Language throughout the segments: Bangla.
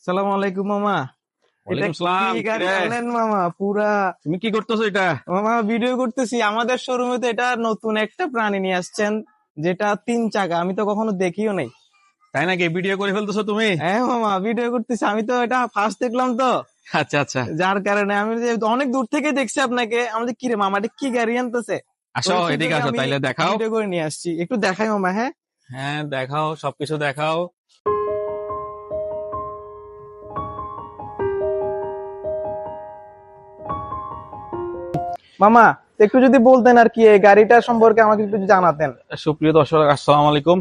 সালাম আলাইকুম মামা। এটা ওয়ালাইকুম কি সালাম। গাড়ি কিরে, আনলেন মামা? পুরা তুমি কি করতেছো এটা? মামা ভিডিও করতেছি। আমাদের শোরুমে তো এটা নতুন একটা প্রাণী নিয়ে আসছেন, যেটা 3 চাকা। আমি তো কখনো দেখিও নাই। তাই নাকি? ভিডিও করে ফেলতেছো তুমি? হ্যাঁ মামা, ভিডিও করতেছি। আমি তো এটা ফার্স্ট দেখলাম তো, আচ্ছা আচ্ছা, যার কারণে আমি যে অনেক দূর থেকে দেখছি আপনাকে। আমাদের কি রে মামা, এটা কি গাড়ি আনতেছে? তো আসো একটু এদিকে যদি আসো, আমি তাইলে দেখাও। ভিডিও করে নিয়ে আসছি, একটু দেখাই মামা। হ্যাঁ হ্যাঁ দেখাও, সবকিছু দেখাও। মামা, একটু যদি বলতেন আর কি, এই গাড়িটা সম্পর্কে আমাকে একটু জানাতেন। সুপ্রিয় দর্শক, আসসালামু আলাইকুম।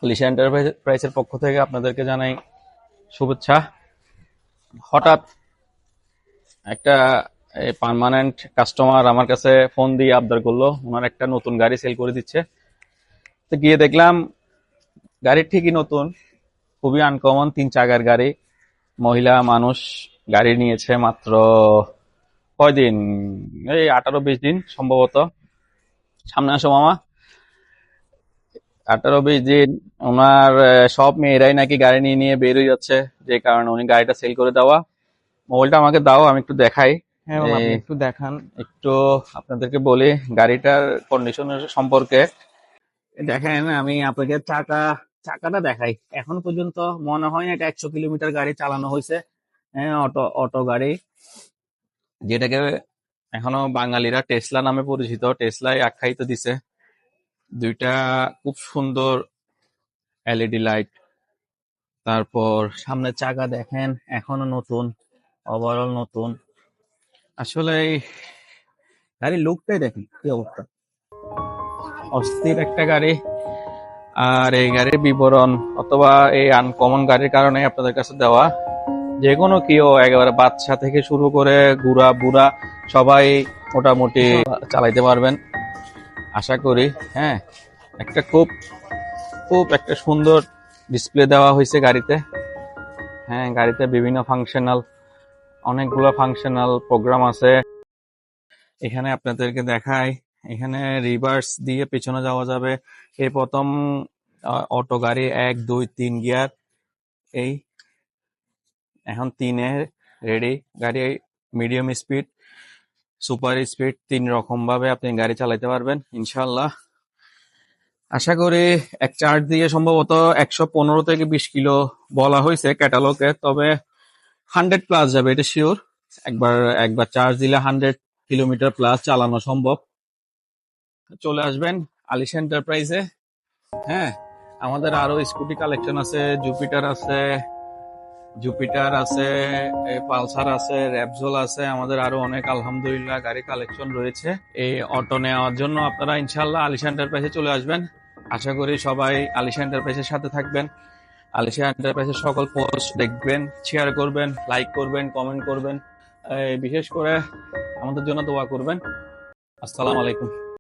লিশা এন্টারপ্রাইজের পক্ষ থেকে আপনাদেরকে জানাই শুভেচ্ছা। হঠাৎ একটা পার্মানেন্ট কাস্টমার আমার কাছে ফোন দিয়ে আবদার করলো, ওনার একটা নতুন গাড়ি সেল করে দিচ্ছে। তো গিয়ে দেখলাম গাড়ি ঠিকই নতুন, খুবই আনকমন 3 চাকার গাড়ি। মহিলা মানুষ গাড়ি নিয়েছে মাত্র কয়দিন, এই 18-20 দিন সম্ভবত। সামনে আসো মামা। 18-20 দিন ওনার সব মেয়েরাই নাকি গাড়ি নিয়ে নিয়ে বের হয়ে যাচ্ছে, যে কারণে উনি গাড়িটা সেল করে দেওয়া। মোবাইলটা আমাকে দাও, আমি একটু দেখাই। হ্যাঁ মামা, এই আপনি একটু দেখান। একটু আপনাদেরকে বলি গাড়িটার কন্ডিশনের সম্পর্কে। দেখেন, আমি আপনাকে চাকাটা দেখাই। এখন পর্যন্ত মনে হয় না এটা 100 কিলোমিটার গাড়ি চালানো হয়েছে। হ্যাঁ, অটো অটো গাড়ি, যেটাকে এখনো বাঙালিরা টেসলা নামে পরিচিত, টেসলাই আখ্যায়িত দিছে। দুইটা খুব সুন্দর এলইডি লাইট, তারপর সামনের চাকা দেখেন এখনো নতুন, ওভারঅল নতুন। আসলে এই গাড়ির লুকটাই দেখেন কি অবস্থা, অস্থির একটা গাড়ি। আর এই গাড়ির বিবরণ অথবা এই আনকমন গাড়ির কারণে আপনাদের কাছে দেওয়া। যে কোনো কেউ, একেবারে বাচ্চা থেকে শুরু করে বুড়া বুড়া সবাই মোটামুটি চালাইতে পারবেন আশা করি। হ্যাঁ, একটা খুব খুব একটা সুন্দর ডিসপ্লে দেওয়া হয়েছে গাড়িতে। হ্যাঁ, গাড়িতে বিভিন্ন অনেকগুলো ফাংশনাল প্রোগ্রাম আছে। এখানে আপনাদেরকে দেখাই, এখানে রিভার্স দিয়ে পেছনে যাওয়া যাবে। এই প্রথম অটো গাড়ি 1 2 3 গিয়ার, এই এখন 3-এ রেডি। গাড়ি মিডিয়াম স্পিড, সুপার স্পিড, 3 রকম ভাবে আপনি গাড়ি চালাতে পারবেন ইনশাল্লাহ। আশা করি এক চার্জ দিয়ে সম্ভবত 115 থেকে 20 কিলো বলা হয়েছে ক্যাটালগে, তবে 100 প্লাস যাবে এটা শিওর। একবার একবার চার্জ দিলে 100 কিলোমিটার প্লাস চালানো সম্ভব। চলে আসবেন আলিশা এন্টারপ্রাইজে। হ্যাঁ, আমাদের আরো স্কুটি কালেকশন আছে, জুপিটার আছে, পালসার আছে, র্যাপজোল আছে, আমাদের আরো অনেক আলহামদুলিল্লাহ গাড়ি কালেকশন রয়েছে। এই অটো নেওয়ার জন্য আপনারা ইনশাল্লাহ আলিশা এন্টারপ্রাইজে চলে আসবেন। আশা করি সবাই আলিশা এন্টারপ্রাইজের সাথে থাকবেন। আলিশা এন্টারপ্রাইজের সকল পোস্ট দেখবেন, শেয়ার করবেন, লাইক করবেন, কমেন্ট করবেন। বিশেষ করে আমাদের জন্য দোয়া করবেন। আসসালামু আলাইকুম।